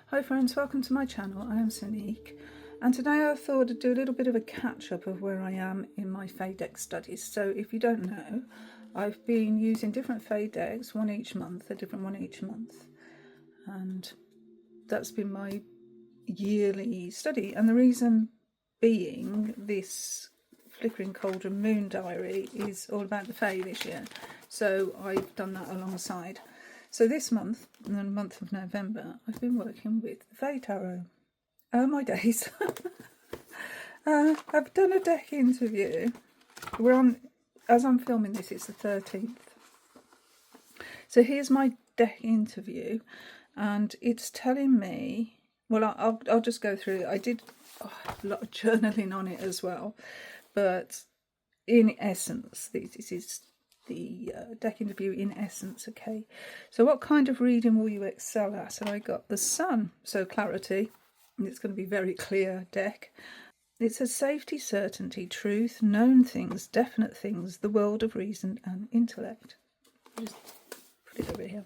Hi friends, welcome to my channel. I am Sonique, and today I thought I'd do a little bit of a catch-up of where I am in my Fey deck studies. So if you don't know, I've been using different Fey decks, one each month, a different one each month, and that's been my yearly study. And the reason being, this Flickering Cauldron Moon Diary is all about the Fey this year, so I've done that alongside. So this month, in the month of November, I've been working with the Fey Tarot. Oh my days. I've done a deck interview. We're on, as I'm filming this, it's the 13th. So here's my deck interview, and it's telling me, well, I'll just go through it. I did a lot of journaling on it as well, but in essence, this is the deck interview in essence. Okay, so what kind of reading will you excel at? And I got the Sun, so clarity, and it's going to be very clear deck. It says safety, certainty, truth, known things, definite things, the world of reason and intellect. I'll just put it over here.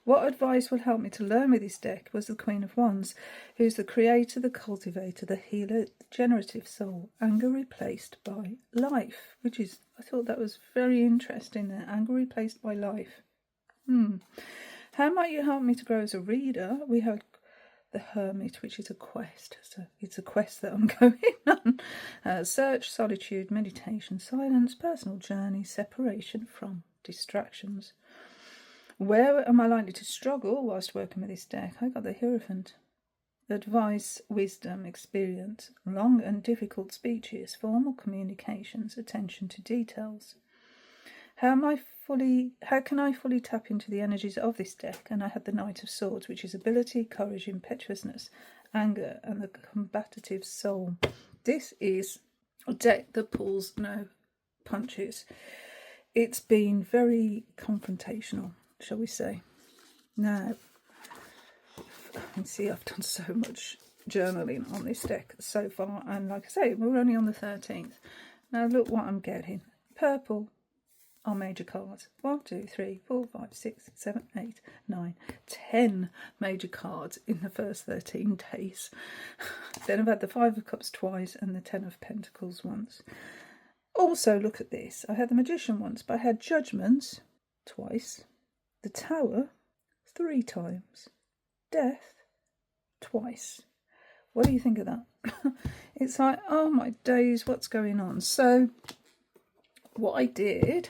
What advice will help me to learn with this deck was the Queen of Wands, who's the creator, the cultivator, the healer, the generative soul, anger replaced by life, which is, I thought that was very interesting there, anger replaced by life. How might you help me to grow as a reader? We have the Hermit, which is a quest, so it's a quest that I'm going on. Search, solitude, meditation, silence, personal journey, separation from distractions. Where am I likely to struggle whilst working with this deck? I got the Hierophant. Advice, wisdom, experience, long and difficult speeches, formal communications, attention to details. How can I fully tap into the energies of this deck? And I had the Knight of Swords, which is ability, courage, impetuousness, anger, and the combative soul. This is a deck that pulls no punches. It's been very confrontational, shall we say. Now, you can see I've done so much journaling on this deck so far, and like I say, we're only on the 13th. Now look what I'm getting. Purple are major cards. 1, 2, 3, 4, 5, 6, 7, 8, 9, 10 major cards in the first 13 days. Then I've had the 5 of Cups twice and the 10 of Pentacles once. Also, look at this. I had the Magician once, but I had Judgment twice, the Tower 3 times, Death twice. What do you think of that? It's like, oh my days, what's going on? So what I did,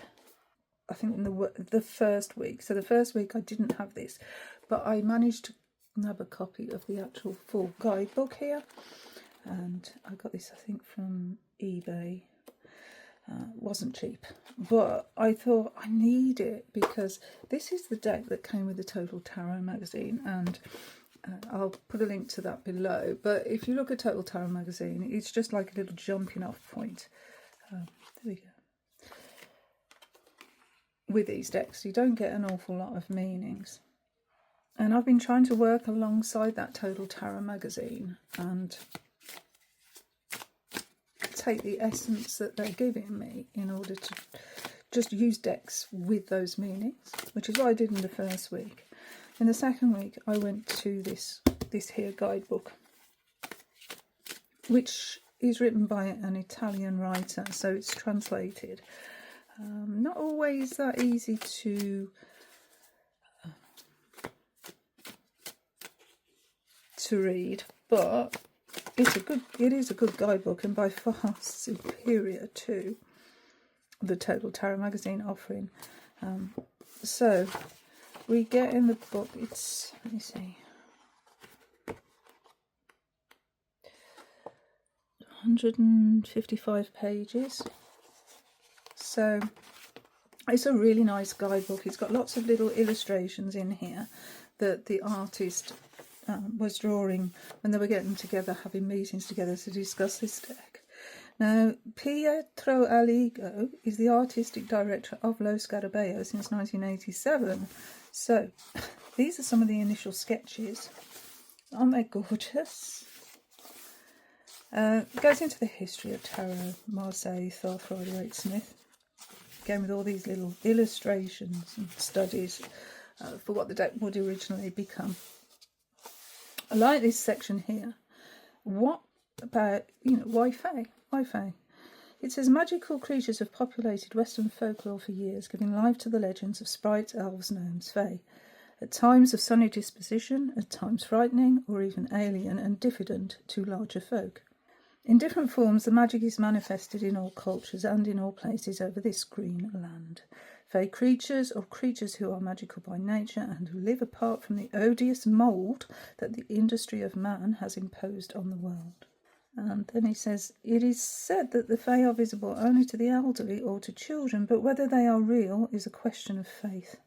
I think in the first week, so the first week I didn't have this, but I managed to nab a copy of the actual full guidebook here, and I got this, I think, from eBay. Wasn't cheap, but I thought I need it because this is the deck that came with the Total Tarot magazine, and I'll put a link to that below. But if you look at Total Tarot magazine, it's just like a little jumping off point. There we go. With these decks, you don't get an awful lot of meanings, and I've been trying to work alongside that Total Tarot magazine and take the essence that they're giving me in order to just use decks with those meanings, which is what I did in the first week. In the second week, I went to this here guidebook, which is written by an Italian writer, so it's translated. Not always that easy to read, but it is a good guidebook, and by far superior to the Total Tarot magazine offering. So we get in the book, it's, let me see, 155 pages. So it's a really nice guidebook. It's got lots of little illustrations in here that the artist was drawing when they were getting together, having meetings together to discuss this deck. Now, Pietro Aligo is the artistic director of Lo Scarabeo since 1987. So, these are some of the initial sketches. Aren't they gorgeous? It goes into the history of tarot, Marseille, Thoth, Rider-Waite Smith. Again, with all these little illustrations and studies for what the deck would originally become. I like this section here. What about, why Fey? Why Fey? It says magical creatures have populated Western folklore for years, giving life to the legends of sprites, elves, gnomes, Fey. At times of sunny disposition, at times frightening, or even alien and diffident to larger folk. In different forms, the magic is manifested in all cultures and in all places over this green land. Fey creatures, or creatures who are magical by nature and who live apart from the odious mould that the industry of man has imposed on the world. And then he says, it is said that the Fey are visible only to the elderly or to children, but whether they are real is a question of faith.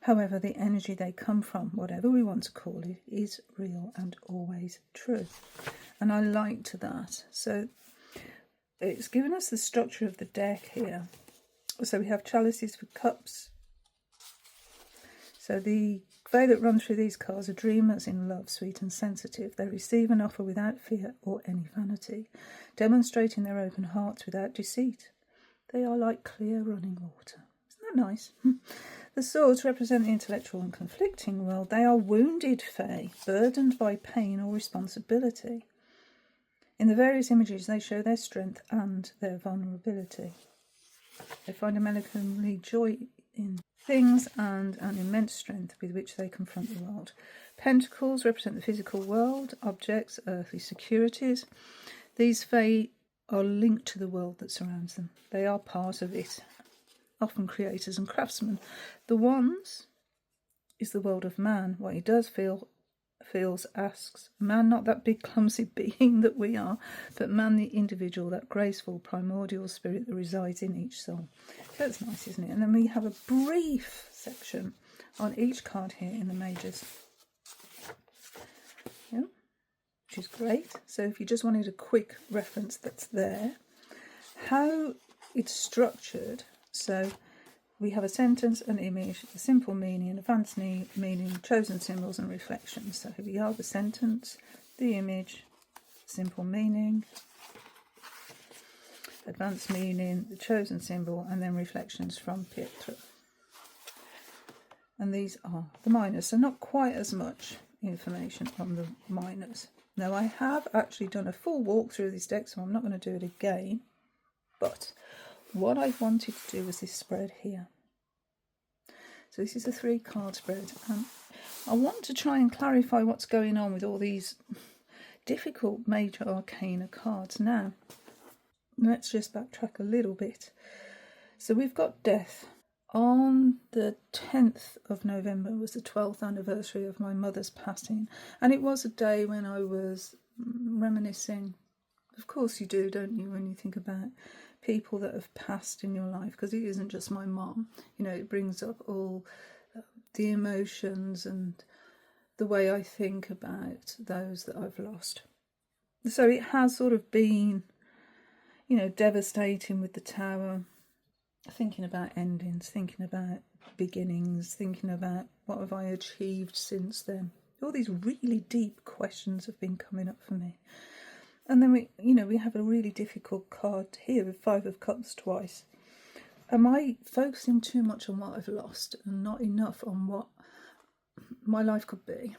However, the energy they come from, whatever we want to call it, is real and always true. And I liked that. So it's given us the structure of the deck here. So we have chalices for cups. So the Fey that run through these cards are dreamers in love, sweet and sensitive. They receive an offer without fear or any vanity, demonstrating their open hearts without deceit. They are like clear running water. Isn't that nice? The swords represent the intellectual and conflicting world. They are wounded Fey, burdened by pain or responsibility. In the various images, they show their strength and their vulnerability. They find a melancholy joy in things and an immense strength with which they confront the world. Pentacles represent the physical world, objects, earthly securities. These Fey are linked to the world that surrounds them. They are part of it, often creators and craftsmen. The Wands is the world of man, what he does feels, asks. Man, not that big clumsy being that we are, but man the individual, that graceful primordial spirit that resides in each soul. That's nice, isn't it? And then we have a brief section on each card here in the majors. Yeah, which is great. So if you just wanted a quick reference, that's there. How it's structured, so we have a sentence, an image, a simple meaning, an advanced meaning, chosen symbols and reflections. So here we are, the sentence, the image, simple meaning, advanced meaning, the chosen symbol, and then reflections from Pietro. And these are the minors, so not quite as much information on the minors. Now I have actually done a full walkthrough of this deck, so I'm not going to do it again, but what I wanted to do was this spread here. So this is a 3-card spread, and I want to try and clarify what's going on with all these difficult major arcana cards. Now, let's just backtrack a little bit. So we've got death. On the 10th of November was the 12th anniversary of my mother's passing, and it was a day when I was reminiscing. Of course you do, don't you, when you think about people that have passed in your life, because it isn't just my mom. It brings up all the emotions and the way I think about those that I've lost. So it has sort of been, devastating with the tower, thinking about endings, thinking about beginnings, thinking about what have I achieved since then. All these really deep questions have been coming up for me. And then we have a really difficult card here with 5 of Cups twice. Am I focusing too much on what I've lost and not enough on what my life could be?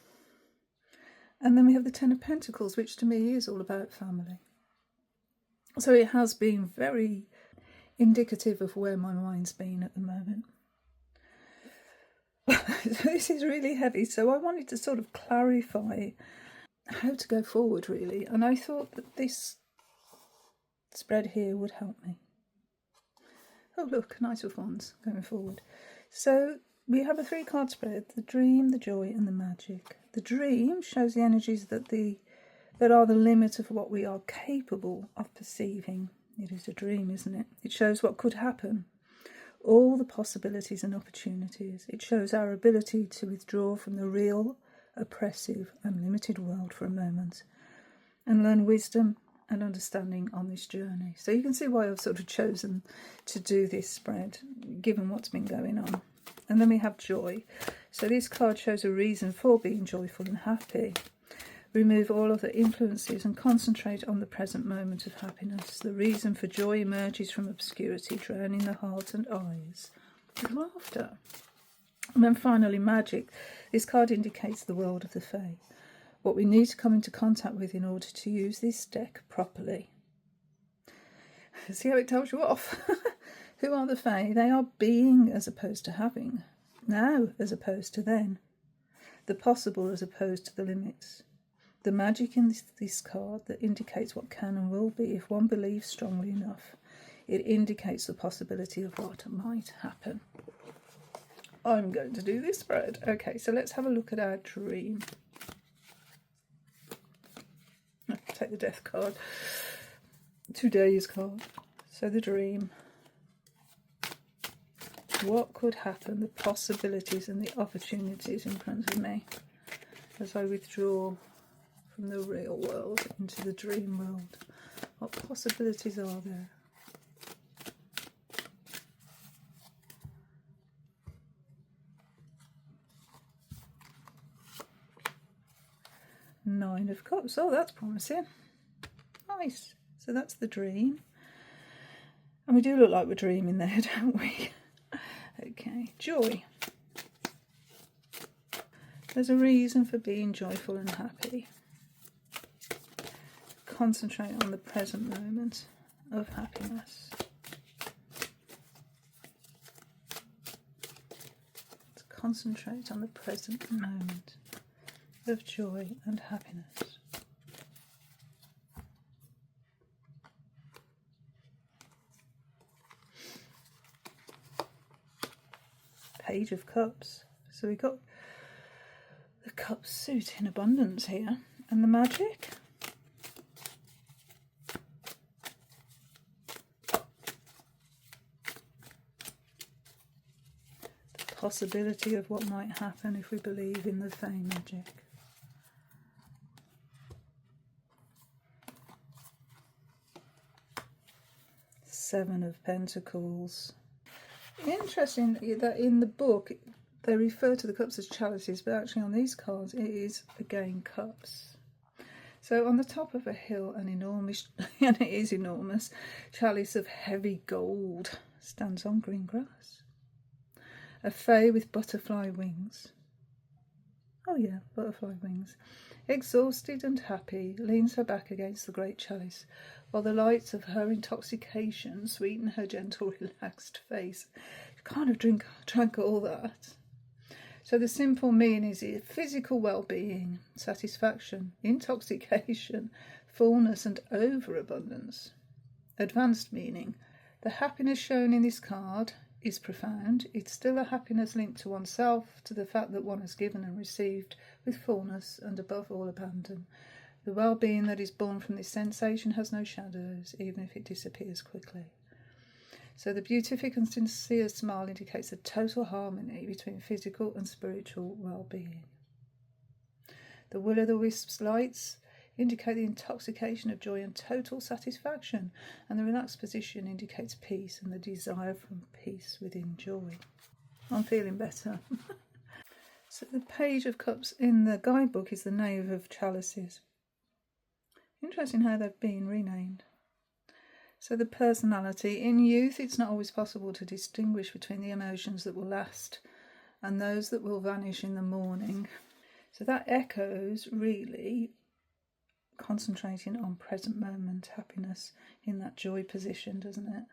And then we have the 10 of Pentacles, which to me is all about family. So it has been very indicative of where my mind's been at the moment. This is really heavy, so I wanted to sort of clarify how to go forward, really, and I thought that this spread here would help me. Oh look, Knight of Wands going forward. So we have a 3-card spread: the dream, the joy and the magic. The dream shows the energies that are the limit of what we are capable of perceiving. It is a dream, isn't it? It shows what could happen, all the possibilities and opportunities. It shows our ability to withdraw from the real, oppressive and limited world for a moment and learn wisdom and understanding on this journey. So you can see why I've sort of chosen to do this spread, given what's been going on. And then we have joy. So this card shows a reason for being joyful and happy. Remove all other influences and concentrate on the present moment of happiness. The reason for joy emerges from obscurity, drowning the heart and eyes with laughter. And then finally, magic. This card indicates the world of the Fae. what we need to come into contact with in order to use this deck properly. See how it tells you off? Who are the Fae? They are being as opposed to having. Now as opposed to then. The possible as opposed to the limits. The magic in this card that indicates what can and will be if one believes strongly enough. It indicates the possibility of what might happen. I'm going to do this spread. Okay, so let's have a look at our dream. Take the death card. Today's card. So the dream. What could happen? The possibilities and the opportunities in front of me as I withdraw from the real world into the dream world. What possibilities are there? Nine of Cups. Oh, that's promising. Nice. So that's the dream. And we do look like we're dreaming there, don't we? Okay. Joy. There's a reason for being joyful and happy. Concentrate on the present moment of happiness. Concentrate on the present moment of joy and happiness. Page of Cups. So we've got the cup suit in abundance here. And the magic. The possibility of what might happen if we believe in the Fey magic. Seven of Pentacles. Interesting that in the book they refer to the cups as chalices, but actually on these cards it is again cups. So on the top of a hill, an enormous, and it is enormous, chalice of heavy gold stands on green grass. A Fey with butterfly wings. Oh yeah, butterfly wings. Exhausted and happy, leans her back against the great chalice, while the lights of her intoxication sweeten her gentle, relaxed face. She kind of drank all that. So the simple meaning is physical well-being, satisfaction, intoxication, fullness and overabundance. Advanced meaning, the happiness shown in this card is profound. It's still a happiness linked to oneself, to the fact that one has given and received with fullness and above all abandon. The well-being that is born from this sensation has no shadows, even if it disappears quickly. So the beatific and sincere smile indicates a total harmony between physical and spiritual well-being. The will-o'-the-wisps lights indicate the intoxication of joy and total satisfaction, and the relaxed position indicates peace and the desire from peace within joy. I'm feeling better. So the Page of Cups in the guidebook is the Knave of Chalices. Interesting how they've been renamed. So the personality. In youth, it's not always possible to distinguish between the emotions that will last and those that will vanish in the morning. So that echoes really concentrating on present moment happiness in that joy position, doesn't it?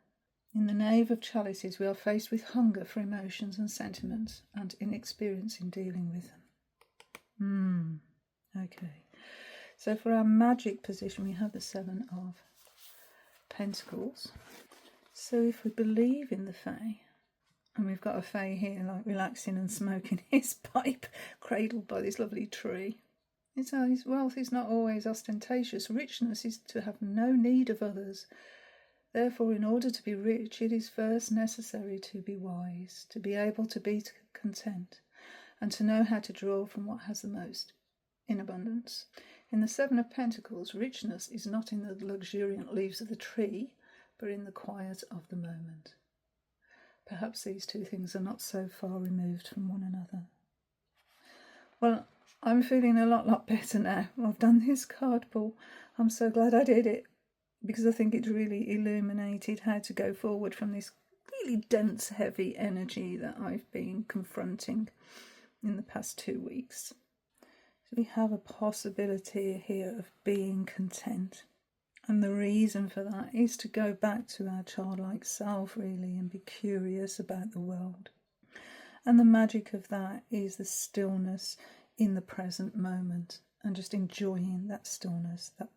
In the Knave of Chalices, we are faced with hunger for emotions and sentiments and inexperience in dealing with them. Okay. So for our magic position, we have the Seven of Pentacles. So if we believe in the Fae, and we've got a Fae here like relaxing and smoking his pipe, cradled by this lovely tree. His wealth is not always ostentatious. Richness is to have no need of others. Therefore, in order to be rich, it is first necessary to be wise, to be able to be content, and to know how to draw from what has the most in abundance. In the Seven of Pentacles, richness is not in the luxuriant leaves of the tree, but in the quiet of the moment. Perhaps these two things are not so far removed from one another. Well, I'm feeling a lot better now. I've done this card pull. I'm so glad I did it, because I think it's really illuminated how to go forward from this really dense, heavy energy that I've been confronting in the past 2 weeks. So we have a possibility here of being content. And the reason for that is to go back to our childlike self, really, and be curious about the world. And the magic of that is the stillness in the present moment and just enjoying that stillness, that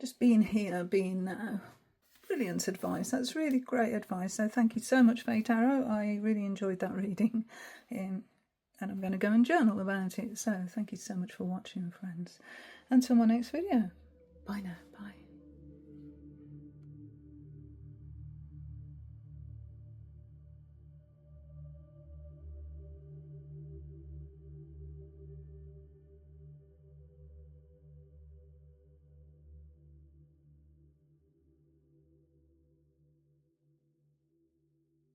just being here, being now. Brilliant advice. That's really great advice. So thank you so much, Fey Tarot. I really enjoyed that reading. And I'm going to go and journal about it. So thank you so much for watching, friends. Until my next video. Bye now. Bye.